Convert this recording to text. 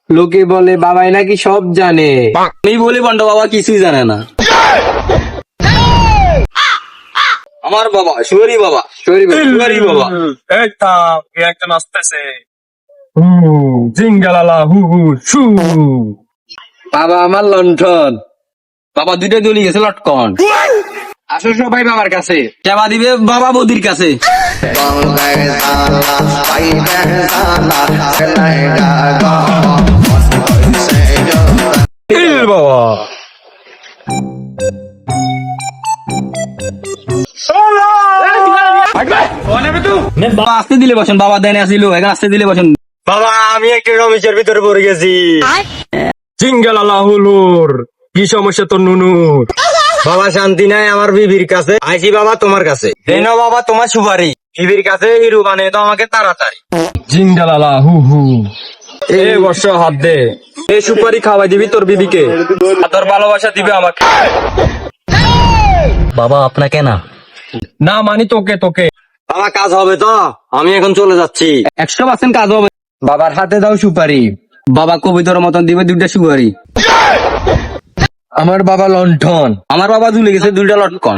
লোকে বলে বাবাই নাকি সব জানে। আমি বলি বন্ড বাবা কিছুই জানে না। আমার বাবা সুয়ারি বাবা, সুয়ারি বাবা। এই থাম, কে একটা নাচতেছে। জিঙ্গালালা হু হু শু। বাবা আমার লণ্ঠন। বাবা দুইটা দলি গেছে লটকন। আসো সবাই বাবার কাছে। সেবা দিবে বাবা বৌদির কাছে। বাবা বাবা আসতে দিলে বসেন, বাবা দেনে আসিল এখন আসতে দিলে বসেন। বাবা আমি একটা সমস্যার ভিতরে পড়ে গেছি। জিঙ্গালালা হুলুর কি সমস্যা তোর নুনুর? বাবা শান্তি নাই আমার বিবির কাছে, আইসি বাবা তোমার কাছে। দেন বাবা তোমার সুপারি, বিবির কাছে হিরু বানিয়ে দাও আমাকে তাড়াতাড়ি। জিঙ্গালালা হু হু। এ বর্ষ হাত দে, এই সুপারি খাওয়াই দিবি তোর বিবিকে, আর তোর ভালোবাসা দিবে আমাকে। বাবা আপনাকে না। না মানি তোকে তোকে। বাবা কাজ হবে তো, আমি এখন চলে যাচ্ছি। 100% কাজ হবে। বাবার হাতে দাও সুপারি। বাবা কবিতার মতন দিবে দুইটা সুয়ারি। আমার বাবা লণ্ঠন। আমার বাবা ঝুলে গেছে দুইটা লটকন।